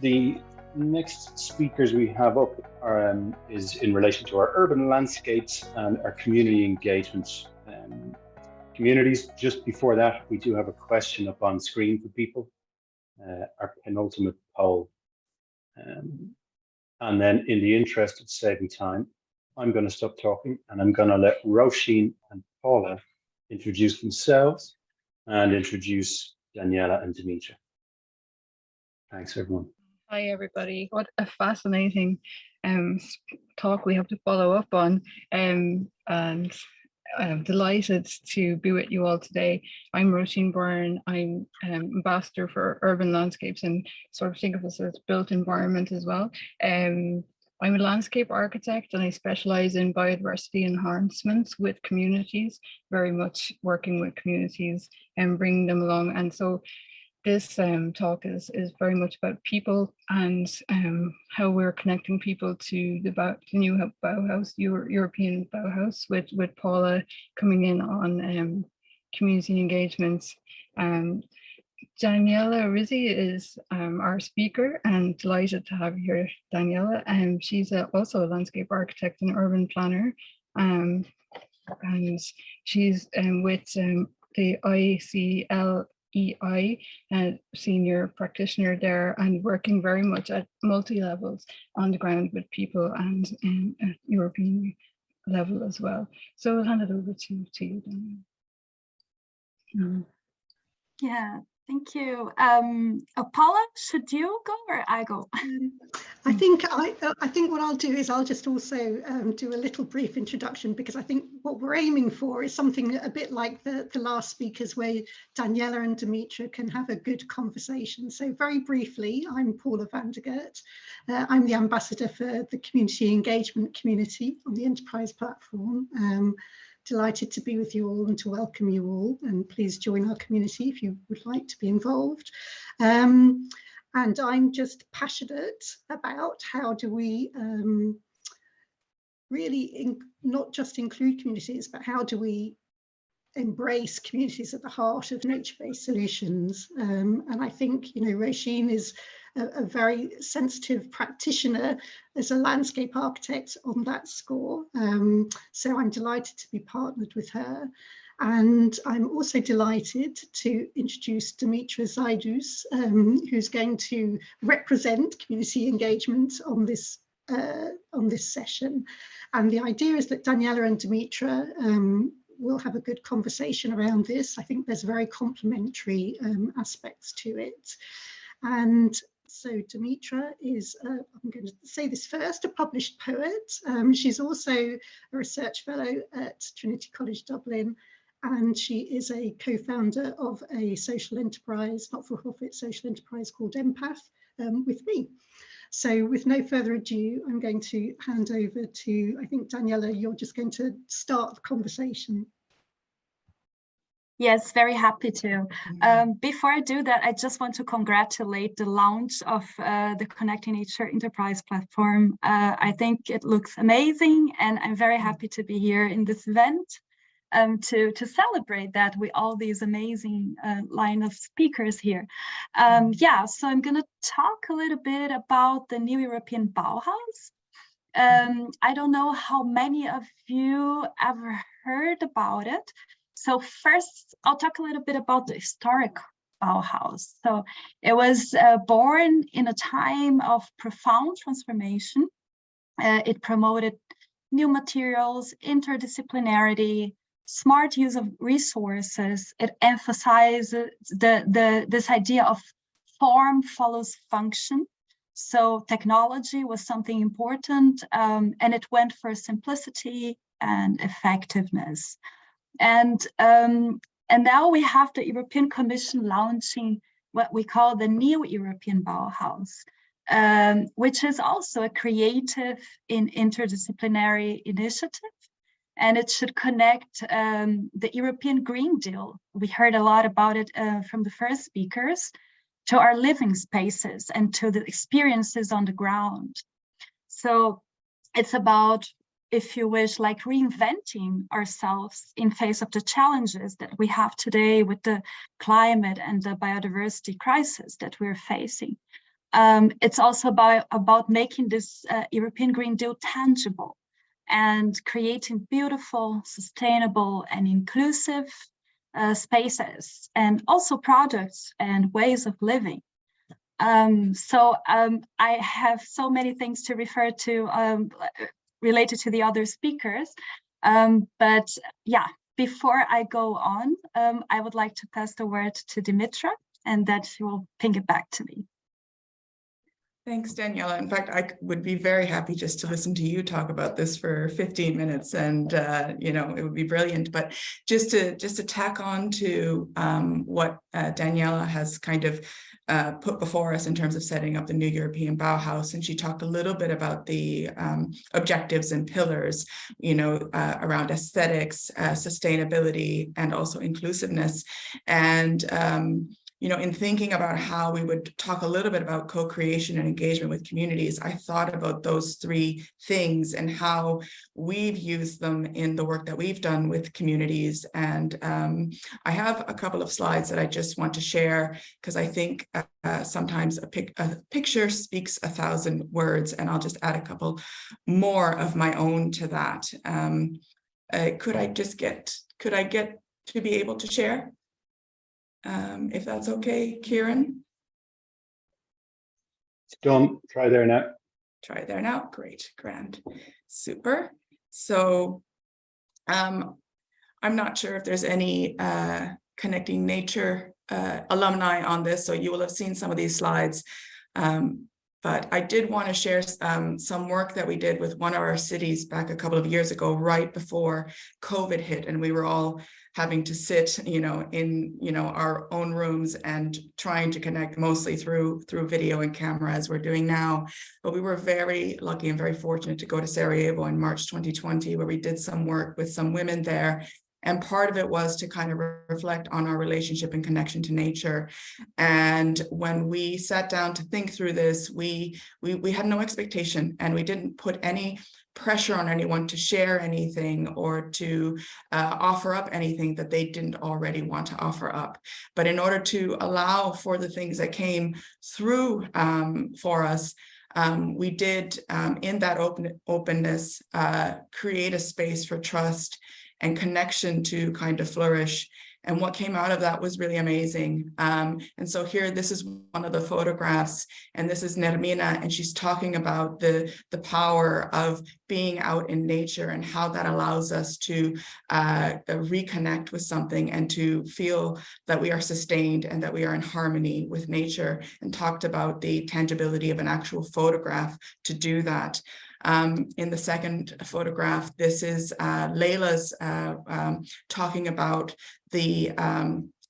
The next speakers we have up is in relation to our urban landscapes and our community engagement communities. Just before that, we do have a question up on screen for people, our penultimate poll. And then in the interest of saving time, I'm going to stop talking and I'm going to let Rosin and Paula introduce themselves and introduce Daniela and Dimitra. Thanks, everyone. Hi, everybody. What a fascinating talk we have to follow up on. And I'm delighted to be with you all today. I'm Rosin Byrne. I'm ambassador for urban landscapes and sort of think of us as built environment as well. I'm a landscape architect and I specialize in biodiversity enhancements with communities, very much working with communities and bringing them along. And so this talk is very much about people and how we're connecting people to the new Bauhaus, European Bauhaus, with Paula coming in on community engagements. Daniela Rizzi is our speaker, and delighted to have you here, Daniela. She's also a landscape architect and urban planner, and she's with the ICLEI, senior practitioner there, and working very much at multi-levels on the ground with people and at European level as well. So I'll hand it over to you, Daniela. Yeah. Thank you. Paula, should you go or I go? I think what I'll do is I'll just also do a little brief introduction, because I think what we're aiming for is something a bit like the last speakers, where Daniela and Dimitra can have a good conversation. So very briefly, I'm Paula Vandergery. I'm the ambassador for the community engagement community on the enterprise platform. Delighted to be with you all and to welcome you all, and please join our community if you would like to be involved. And I'm just passionate about how do we really not just include communities, but how do we embrace communities at the heart of nature-based solutions. And I think, you know, Roisin is a very sensitive practitioner as a landscape architect on that score. So I'm delighted to be partnered with her. And I'm also delighted to introduce Dimitra Xidous, who's going to represent community engagement on this session. And the idea is that Daniela and Dimitra we'll have a good conversation around this. I think there's very complementary aspects to it. And so Dimitra is, I'm going to say this first, a published poet. She's also a research fellow at Trinity College Dublin, and she is a co-founder of a social enterprise, not-for-profit social enterprise called Empath, with me. So with no further ado, I'm going to hand over to, I think, Daniela, you're just going to start the conversation. Yes, very happy to. Before I do that, I just want to congratulate the launch of the Connecting Nature Enterprise platform. I think it looks amazing, and I'm very happy to be here in this event to celebrate that with all these amazing line of speakers here. Yeah, so I'm going to talk a little bit about the new European Bauhaus. I don't know how many of you ever heard about it. So first, I'll talk a little bit about the historic Bauhaus. So it was born in a time of profound transformation. It promoted new materials, interdisciplinarity, smart use of resources. It emphasizes this idea of form follows function. So technology was something important, and it went for simplicity and effectiveness. And now we have the European Commission launching what we call the New European Bauhaus, which is also a creative and interdisciplinary initiative. And it should connect the European Green Deal. We heard a lot about it from the first speakers, to our living spaces and to the experiences on the ground. So it's about, if you wish, like reinventing ourselves in face of the challenges that we have today with the climate and the biodiversity crisis that we're facing. It's also about making this European Green Deal tangible and creating beautiful, sustainable, and inclusive spaces, and also products and ways of living. I have so many things to refer to related to the other speakers. But yeah, before I go on, I would like to pass the word to Dimitra, and that she will ping it back to me. Thanks, Daniela. In fact, I would be very happy just to listen to you talk about this for 15 minutes, and you know, it would be brilliant. But just to tack on to what Daniela has kind of put before us in terms of setting up the new European Bauhaus, and she talked a little bit about the objectives and pillars, you know, around aesthetics, sustainability, and also inclusiveness. And you know, in thinking about how we would talk a little bit about co-creation and engagement with communities, I thought about those three things and how we've used them in the work that we've done with communities. And I have a couple of slides that I just want to share, because I think sometimes a picture speaks 1,000 words, and I'll just add a couple more of my own to that. Could I get to be able to share? If that's okay, Kieran? It's done. Try there now. Try there now. Great, grand, super. So I'm not sure if there's any Connecting Nature alumni on this, so you will have seen some of these slides. But I did want to share some work that we did with one of our cities back a couple of years ago, right before COVID hit, and we were all having to sit, you know, in, you know, our own rooms and trying to connect mostly through video and camera, as we're doing now. But we were very lucky and very fortunate to go to Sarajevo in March 2020, where we did some work with some women there. And part of it was to kind of reflect on our relationship and connection to nature. And when we sat down to think through this, we had no expectation, and we didn't put any pressure on anyone to share anything or to offer up anything that they didn't already want to offer up. But in order to allow for the things that came through for us, we did, in that openness, create a space for trust and connection to kind of flourish. And what came out of that was really amazing. And so here, this is one of the photographs, and this is Nermina, and she's talking about the power of being out in nature and how that allows us to reconnect with something and to feel that we are sustained and that we are in harmony with nature, and talked about the tangibility of an actual photograph to do that. In the second photograph, this is Leila's talking about the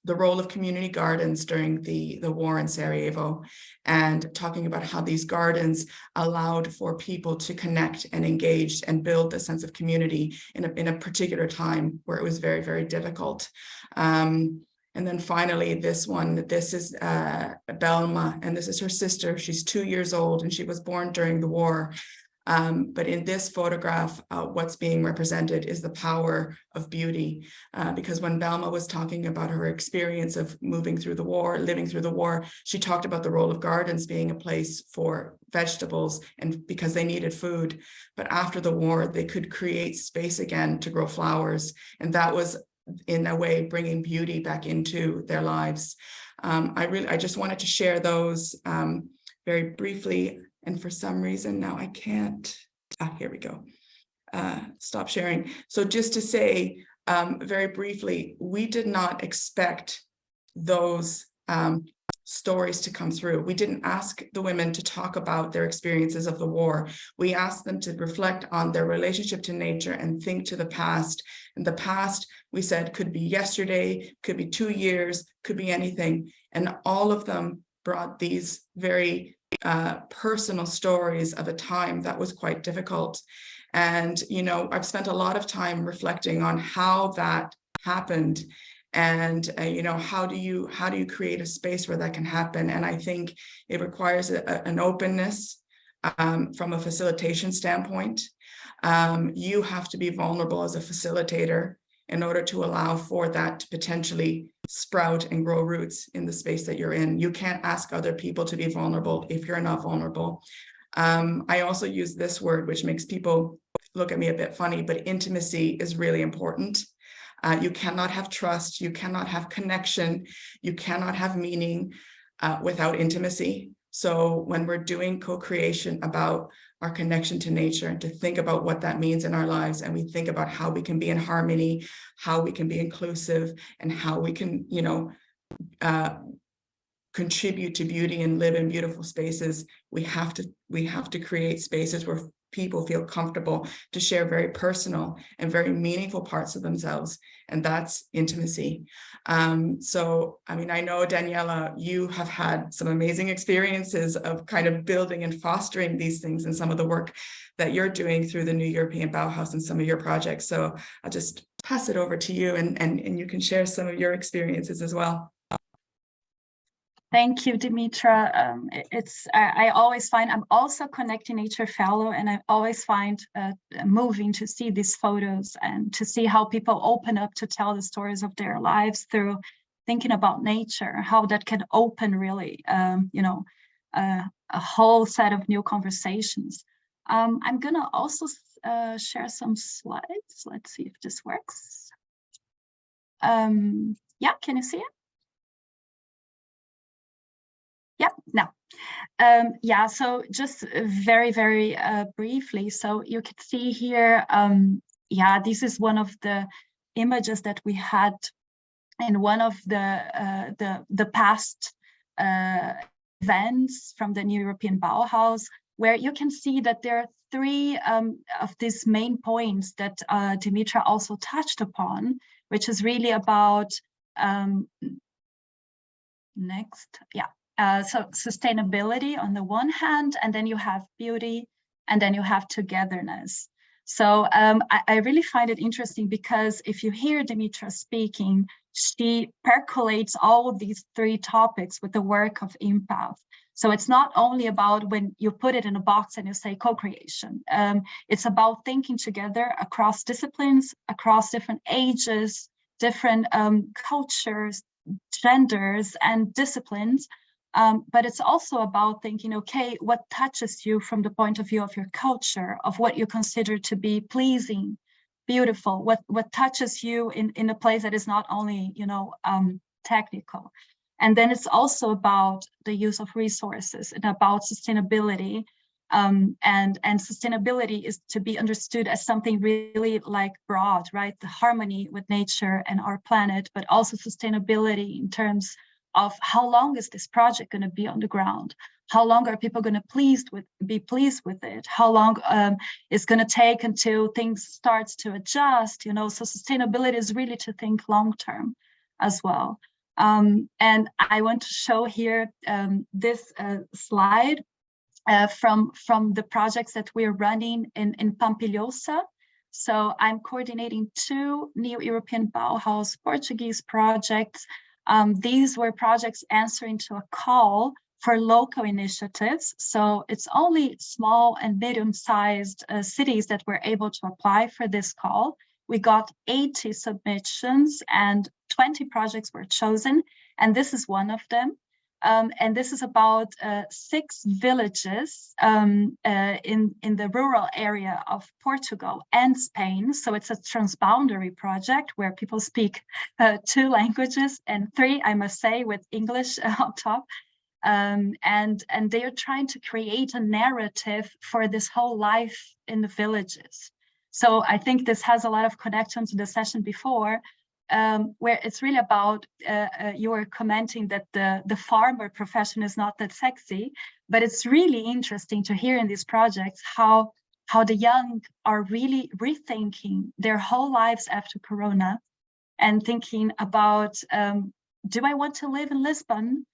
role of community gardens during the war in Sarajevo, and talking about how these gardens allowed for people to connect and engage and build a sense of community in a particular time where it was very, very difficult. And then finally, this is Belma, and this is her sister. She's 2 years old, and she was born during the war. But in this photograph, what's being represented is the power of beauty, because when Belma was talking about her experience of moving through the war, living through the war, she talked about the role of gardens being a place for vegetables, and because they needed food. But after the war, they could create space again to grow flowers, and that was, in a way, bringing beauty back into their lives. I just wanted to share those very briefly. And for some reason now I can't, here we go, stop sharing. So just to say very briefly, we did not expect those stories to come through. We didn't ask the women to talk about their experiences of the war. We asked them to reflect on their relationship to nature and think to the past. And the past, we said, could be yesterday, could be 2 years, could be anything. And all of them brought these very personal stories of a time that was quite difficult. And, you know, I've spent a lot of time reflecting on how that happened, and you know, how do you create a space where that can happen? And I think it requires an openness from a facilitation standpoint. You have to be vulnerable as a facilitator in order to allow for that to potentially sprout and grow roots in the space that you're in. You can't ask other people to be vulnerable if you're not vulnerable. I also use this word, which makes people look at me a bit funny, but intimacy is really important. You cannot have trust, you cannot have connection, you cannot have meaning without intimacy. So when we're doing co-creation about our connection to nature, and to think about what that means in our lives, and we think about how we can be in harmony, how we can be inclusive, and how we can, you know, contribute to beauty and live in beautiful spaces, we have to create spaces where people feel comfortable to share very personal and very meaningful parts of themselves, and that's intimacy. So, I mean, I know, Daniela, you have had some amazing experiences of kind of building and fostering these things in some of the work that you're doing through the New European Bauhaus and some of your projects. So I'll just pass it over to you, and you can share some of your experiences as well. Thank you, Dimitra. I always find, I'm also a Connecting Nature Fellow, and I always find moving to see these photos and to see how people open up to tell the stories of their lives through thinking about nature, how that can open really, you know, a whole set of new conversations. I'm gonna also share some slides. Let's see if this works. Yeah, can you see it? Yeah, no. Yeah, so just very briefly. So you can see here, yeah, this is one of the images that we had in one of the past events from the New European Bauhaus, where you can see that there are three of these main points that Dimitra also touched upon, which is really about, next, yeah. So sustainability on the one hand, and then you have beauty, and then you have togetherness. So I really find it interesting, because if you hear Dimitra speaking, she percolates all of these three topics with the work of empath. So it's not only about when you put it in a box and you say co-creation. It's about thinking together across disciplines, across different ages, different cultures, genders, and disciplines. But it's also about thinking, okay, what touches you from the point of view of your culture, of what you consider to be pleasing, beautiful, what touches you in a place that is not only, you know, technical. And then it's also about the use of resources and about sustainability. And sustainability is to be understood as something really like broad, right? The harmony with nature and our planet, but also sustainability in terms of how long is this project going to be on the ground? How long are people going to be pleased with it? How long it's going to take until things starts to adjust? You know, so sustainability is really to think long term as well. And I want to show here this slide from the projects that we're running in Pampilhosa. So I'm coordinating 2 New European Bauhaus Portuguese projects. These were projects answering to a call for local initiatives. So it's only small and medium-sized cities that were able to apply for this call. We got 80 submissions and 20 projects were chosen, and this is one of them. And this is about 6 villages in the rural area of Portugal and Spain. So it's a transboundary project where people speak 2 languages, and 3, I must say, with English on top. And they are trying to create a narrative for this whole life in the villages. So I think this has a lot of connection to the session before, where it's really about, you were commenting that the farmer profession is not that sexy, but it's really interesting to hear in these projects how the young are really rethinking their whole lives after Corona and thinking about, do I want to live in Lisbon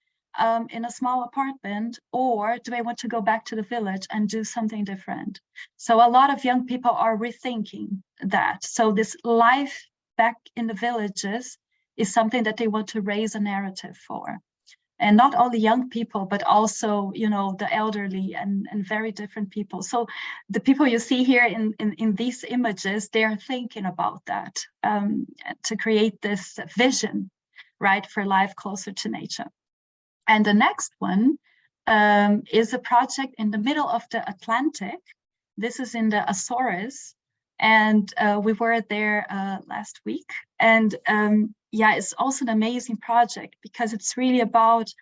in a small apartment, or do I want to go back to the village and do something different? So a lot of young people are rethinking that. So this life back in the villages is something that they want to raise a narrative for. And not only young people, but also, you know, the elderly and very different people. So the people you see here in these images, they are thinking about that, to create this vision right, for life closer to nature. And the next one is a project in the middle of the Atlantic. This is in the Azores, and we were there last week. And yeah, it's also an amazing project because it's really about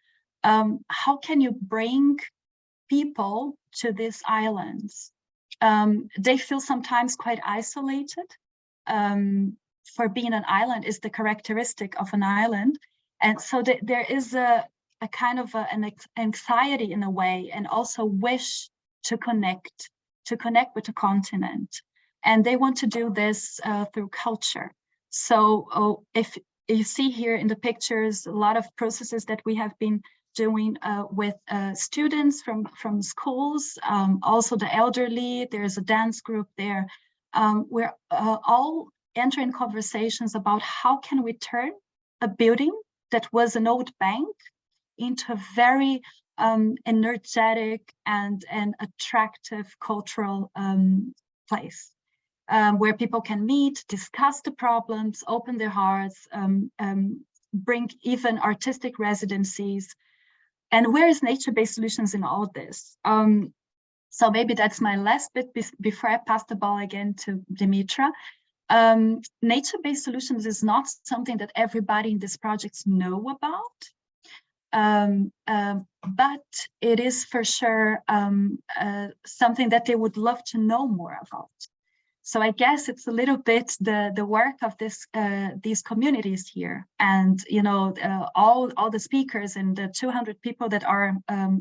how can you bring people to these islands. They feel sometimes quite isolated. For being an island is the characteristic of an island. And so there is a kind of an anxiety in a way, and also wish to connect with the continent. And they want to do this through culture. So if you see here in the pictures, a lot of processes that we have been doing with students from schools, also the elderly, there's a dance group there. We're all entering conversations about how can we turn a building that was an old bank into a very energetic and attractive cultural place where people can meet, discuss the problems, open their hearts, bring even artistic residencies. And where is nature-based solutions in all this? So maybe that's my last bit before I pass the ball again to Dimitra. Nature-based solutions is not something that everybody in these projects know about. But it is for sure something that they would love to know more about. So I guess it's a little bit the work of these communities here, and all the speakers and the 200 people that are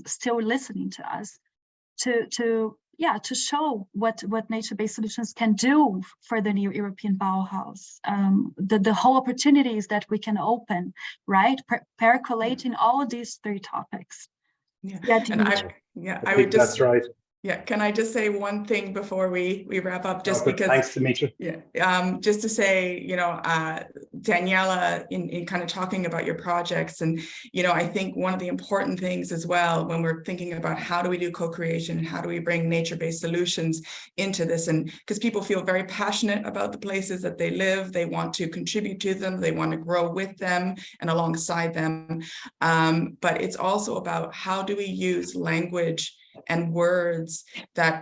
still listening to us, to show what nature-based solutions can do for the new European Bauhaus, the whole opportunities that we can open, right? Percolating all these three topics. Yeah, and I would just, that's right. Yeah, can I just say one thing before we wrap up? Just because. Thanks, Dimitra. Yeah, just to say, Daniela, in kind of talking about your projects, and I think one of the important things as well when we're thinking about how do we do co-creation, how do we bring nature-based solutions into this, and because people feel very passionate about the places that they live, they want to contribute to them, they want to grow with them and alongside them, but it's also about how do we use language and words that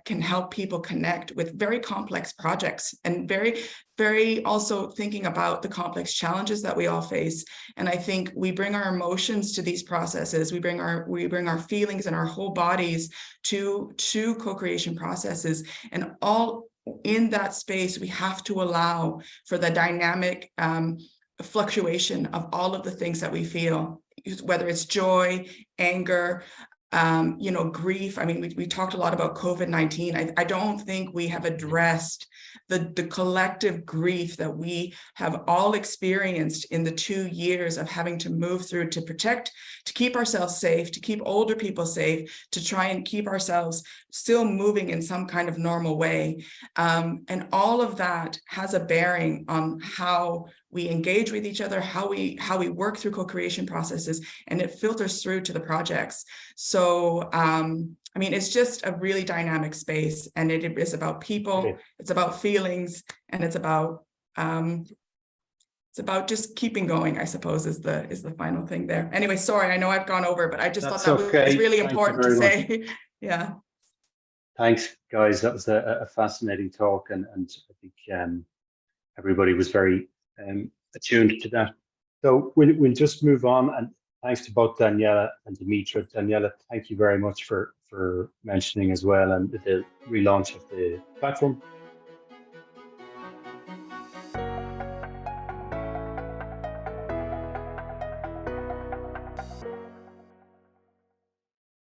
can help people connect with very complex projects, and very, very also thinking about the complex challenges that we all face. And I think we bring our emotions to these processes, we bring our feelings and our whole bodies to co-creation processes, and all in that space we have to allow for the dynamic fluctuation of all of the things that we feel, whether it's joy, anger, grief. I mean, we talked a lot about COVID-19. I don't think we have addressed the collective grief that we have all experienced in the 2 years of having to move through to protect, to keep ourselves safe, to keep older people safe, to try and keep ourselves still moving in some kind of normal way. And all of that has a bearing on how we engage with each other, how we work through co-creation processes, and it filters through to the projects. So, I mean, it's just a really dynamic space, and it is about people, it's about feelings, and it's about just keeping going, I suppose, is the final thing there. Anyway, sorry, I know I've gone over, but I just thought that was really important to say. Yeah. Thanks, guys. That was a fascinating talk, and I think everybody was very attuned to that. So we'll just move on, and thanks to both Daniela and Dimitra. Daniela, thank you very much for mentioning as well, and the relaunch of the platform.